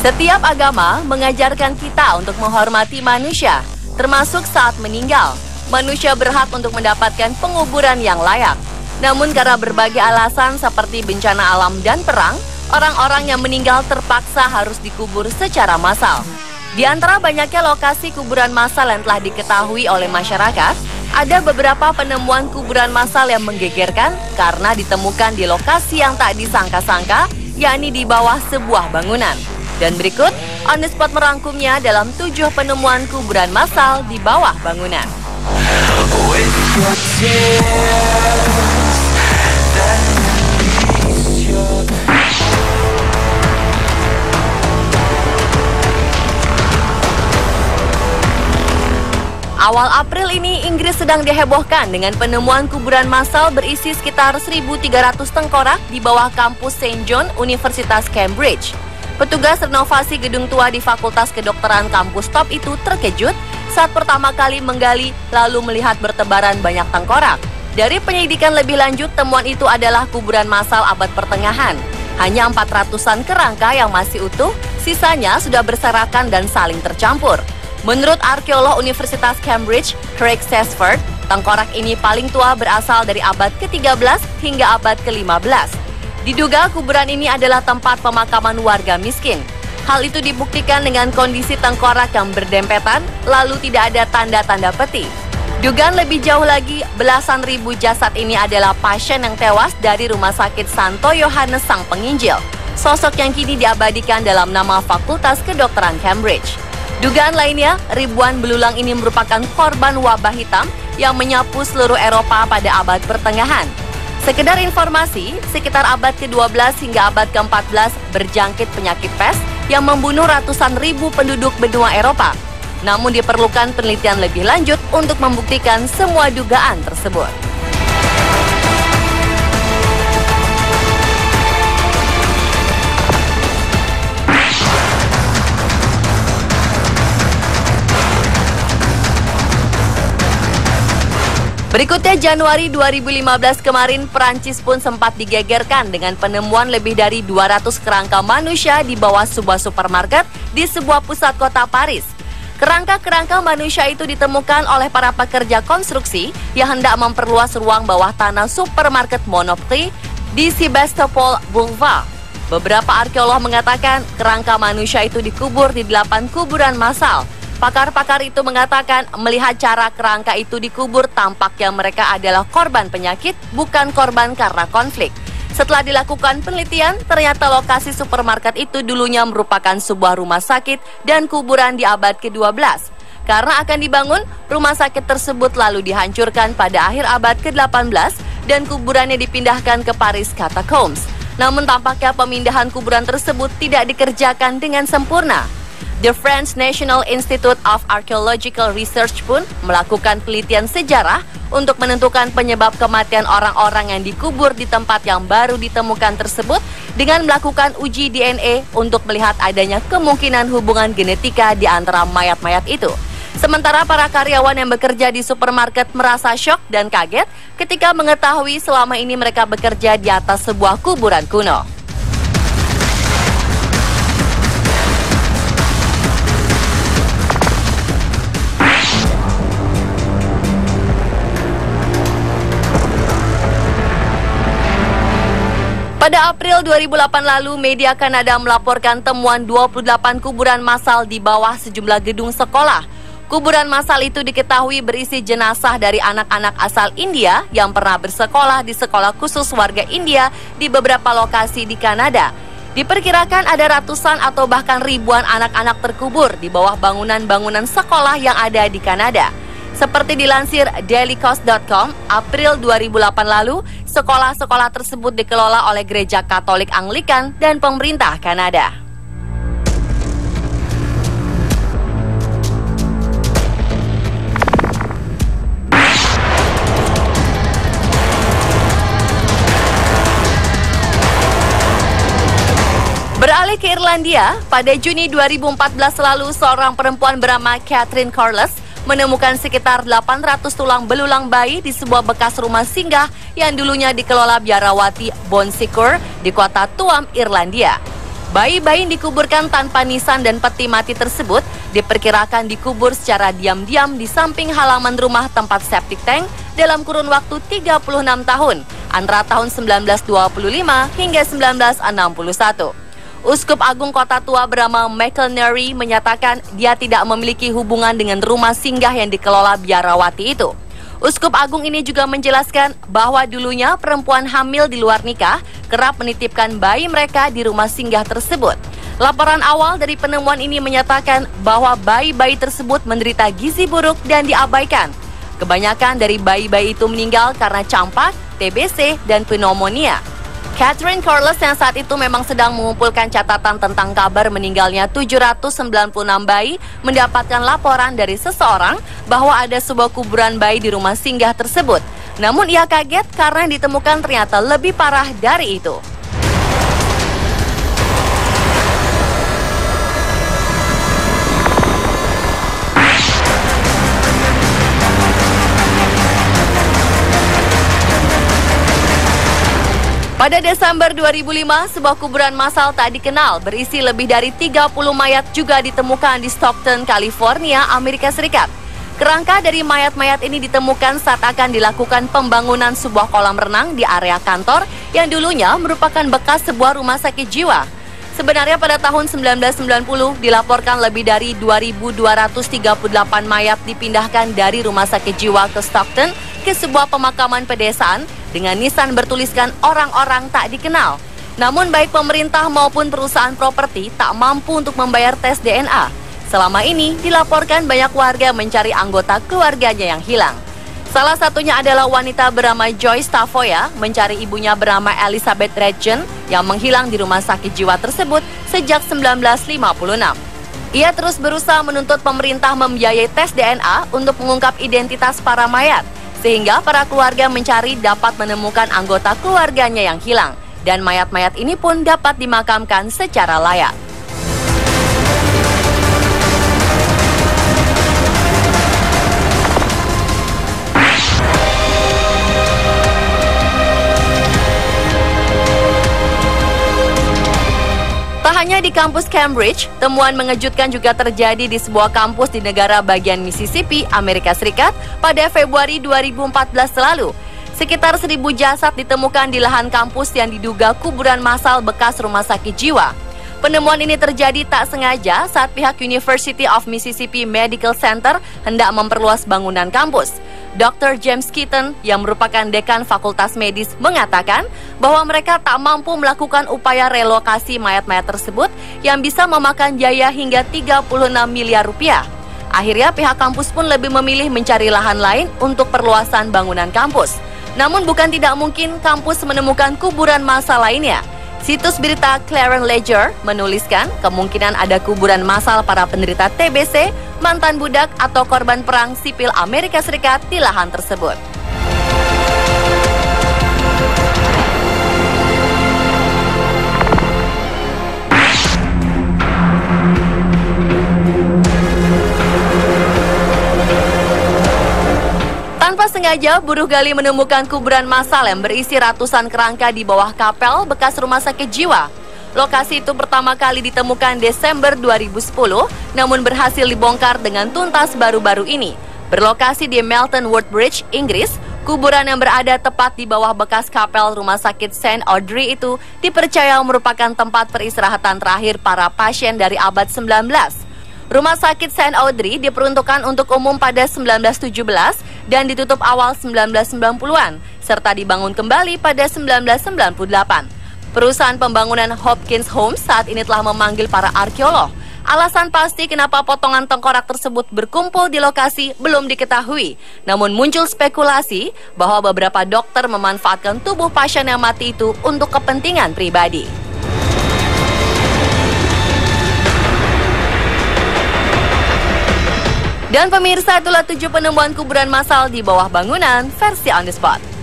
Setiap agama mengajarkan kita untuk menghormati manusia, termasuk saat meninggal. Manusia berhak untuk mendapatkan penguburan yang layak. Namun karena berbagai alasan seperti bencana alam dan perang, orang-orang yang meninggal terpaksa harus dikubur secara massal. Di antara banyaknya lokasi kuburan massal yang telah diketahui oleh masyarakat, ada beberapa penemuan kuburan massal yang menggegerkan karena ditemukan di lokasi yang tak disangka-sangka, yakni di bawah sebuah bangunan. Dan berikut, On The Spot merangkumnya dalam 7 penemuan kuburan massal di bawah bangunan. Awal April ini, Inggris sedang dihebohkan dengan penemuan kuburan massal berisi sekitar 1.300 tengkorak di bawah kampus St. John, Universitas Cambridge. Petugas renovasi gedung tua di Fakultas Kedokteran kampus top itu terkejut saat pertama kali menggali lalu melihat bertebaran banyak tengkorak. Dari penyelidikan lebih lanjut, temuan itu adalah kuburan massal abad pertengahan. Hanya 400-an kerangka yang masih utuh, sisanya sudah berserakan dan saling tercampur. Menurut arkeolog Universitas Cambridge, Craig Sesford, tengkorak ini paling tua berasal dari abad ke-13 hingga abad ke-15. Diduga kuburan ini adalah tempat pemakaman warga miskin. Hal itu dibuktikan dengan kondisi tengkorak yang berdempetan, lalu tidak ada tanda-tanda peti. Dugaan lebih jauh lagi, belasan ribu jasad ini adalah pasien yang tewas dari Rumah Sakit Santo Yohanes Sang Penginjil, sosok yang kini diabadikan dalam nama Fakultas Kedokteran Cambridge. Dugaan lainnya, ribuan belulang ini merupakan korban wabah hitam yang menyapu seluruh Eropa pada abad pertengahan. Sekedar informasi, sekitar abad ke-12 hingga abad ke-14 berjangkit penyakit pes yang membunuh ratusan ribu penduduk benua Eropa. Namun diperlukan penelitian lebih lanjut untuk membuktikan semua dugaan tersebut. Berikutnya, Januari 2015 kemarin, Perancis pun sempat digegerkan dengan penemuan lebih dari 200 kerangka manusia di bawah sebuah supermarket di sebuah pusat kota Paris. Kerangka-kerangka manusia itu ditemukan oleh para pekerja konstruksi yang hendak memperluas ruang bawah tanah supermarket Monoprix di Sebastopol Boulevard. Beberapa arkeolog mengatakan kerangka manusia itu dikubur di 8 kuburan massal. Pakar-pakar itu mengatakan melihat cara kerangka itu dikubur tampaknya mereka adalah korban penyakit, bukan korban karena konflik. Setelah dilakukan penelitian, ternyata lokasi supermarket itu dulunya merupakan sebuah rumah sakit dan kuburan di abad ke-12. Karena akan dibangun, rumah sakit tersebut lalu dihancurkan pada akhir abad ke-18 dan kuburannya dipindahkan ke Paris Catacombs. Namun tampaknya pemindahan kuburan tersebut tidak dikerjakan dengan sempurna. The French National Institute of Archaeological Research pun melakukan penelitian sejarah untuk menentukan penyebab kematian orang-orang yang dikubur di tempat yang baru ditemukan tersebut dengan melakukan uji DNA untuk melihat adanya kemungkinan hubungan genetika di antara mayat-mayat itu. Sementara para karyawan yang bekerja di supermarket merasa syok dan kaget ketika mengetahui selama ini mereka bekerja di atas sebuah kuburan kuno. Pada April 2008 lalu, media Kanada melaporkan temuan 28 kuburan massal di bawah sejumlah gedung sekolah. Kuburan massal itu diketahui berisi jenazah dari anak-anak asal India yang pernah bersekolah di sekolah khusus warga India di beberapa lokasi di Kanada. Diperkirakan ada ratusan atau bahkan ribuan anak-anak terkubur di bawah bangunan-bangunan sekolah yang ada di Kanada. Seperti dilansir dailycoast.com, April 2008 lalu, sekolah-sekolah tersebut dikelola oleh Gereja Katolik Anglikan dan pemerintah Kanada. Beralih ke Irlandia, pada Juni 2014 lalu, seorang perempuan bernama Catherine Corliss menemukan sekitar 800 tulang belulang bayi di sebuah bekas rumah singgah yang dulunya dikelola biarawati Bon Secours di kota Tuam, Irlandia. Bayi-bayi yang dikuburkan tanpa nisan dan peti mati tersebut diperkirakan dikubur secara diam-diam di samping halaman rumah tempat septic tank dalam kurun waktu 36 tahun, antara tahun 1925 hingga 1961. Uskup Agung Kota Tua bernama Michael Neary menyatakan dia tidak memiliki hubungan dengan rumah singgah yang dikelola biarawati itu. Uskup Agung ini juga menjelaskan bahwa dulunya perempuan hamil di luar nikah kerap menitipkan bayi mereka di rumah singgah tersebut. Laporan awal dari penemuan ini menyatakan bahwa bayi-bayi tersebut menderita gizi buruk dan diabaikan. Kebanyakan dari bayi-bayi itu meninggal karena campak, TBC, dan pneumonia. Catherine Corliss yang saat itu memang sedang mengumpulkan catatan tentang kabar meninggalnya 796 bayi mendapatkan laporan dari seseorang bahwa ada sebuah kuburan bayi di rumah singgah tersebut. Namun ia kaget karena ditemukan ternyata lebih parah dari itu. Pada Desember 2005, sebuah kuburan massal tak dikenal berisi lebih dari 30 mayat juga ditemukan di Stockton, California, Amerika Serikat. Kerangka dari mayat-mayat ini ditemukan saat akan dilakukan pembangunan sebuah kolam renang di area kantor yang dulunya merupakan bekas sebuah rumah sakit jiwa. Sebenarnya pada tahun 1990 dilaporkan lebih dari 2.238 mayat dipindahkan dari rumah sakit jiwa ke Stockton ke sebuah pemakaman pedesaan dengan nisan bertuliskan orang-orang tak dikenal. Namun baik pemerintah maupun perusahaan properti tak mampu untuk membayar tes DNA. Selama ini dilaporkan banyak warga mencari anggota keluarganya yang hilang. Salah satunya adalah wanita bernama Joyce Tavoya mencari ibunya bernama Elizabeth Regent yang menghilang di rumah sakit jiwa tersebut sejak 1956. Ia terus berusaha menuntut pemerintah membiayai tes DNA untuk mengungkap identitas para mayat, sehingga para keluarga mencari dapat menemukan anggota keluarganya yang hilang, dan mayat-mayat ini pun dapat dimakamkan secara layak. Tak hanya di kampus Cambridge, temuan mengejutkan juga terjadi di sebuah kampus di negara bagian Mississippi, Amerika Serikat pada Februari 2014 lalu. Sekitar 1.000 jasad ditemukan di lahan kampus yang diduga kuburan massal bekas rumah sakit jiwa. Penemuan ini terjadi tak sengaja saat pihak University of Mississippi Medical Center hendak memperluas bangunan kampus. Dr. James Keaton yang merupakan dekan Fakultas Medis mengatakan bahwa mereka tak mampu melakukan upaya relokasi mayat-mayat tersebut yang bisa memakan biaya hingga 36 miliar rupiah. Akhirnya pihak kampus pun lebih memilih mencari lahan lain untuk perluasan bangunan kampus. Namun bukan tidak mungkin kampus menemukan kuburan massal lainnya. Situs berita Clarion Ledger menuliskan kemungkinan ada kuburan massal para penderita TBC, mantan budak atau korban perang sipil Amerika Serikat di lahan tersebut. Tanpa sengaja, buruh gali menemukan kuburan massal yang berisi ratusan kerangka di bawah kapel bekas rumah sakit jiwa. Lokasi itu pertama kali ditemukan Desember 2010, namun berhasil dibongkar dengan tuntas baru-baru ini. Berlokasi di Melton Woodbridge, Inggris, kuburan yang berada tepat di bawah bekas kapel rumah sakit St. Audrey itu dipercaya merupakan tempat peristirahatan terakhir para pasien dari abad 19. Rumah sakit St. Audrey diperuntukkan untuk umum pada 1917 dan ditutup awal 1990-an, serta dibangun kembali pada 1998. Perusahaan pembangunan Hopkins Homes saat ini telah memanggil para arkeolog. Alasan pasti kenapa potongan tengkorak tersebut berkumpul di lokasi belum diketahui. Namun muncul spekulasi bahwa beberapa dokter memanfaatkan tubuh pasien yang mati itu untuk kepentingan pribadi. Dan pemirsa, itulah 7 penemuan kuburan massal di bawah bangunan versi On The Spot.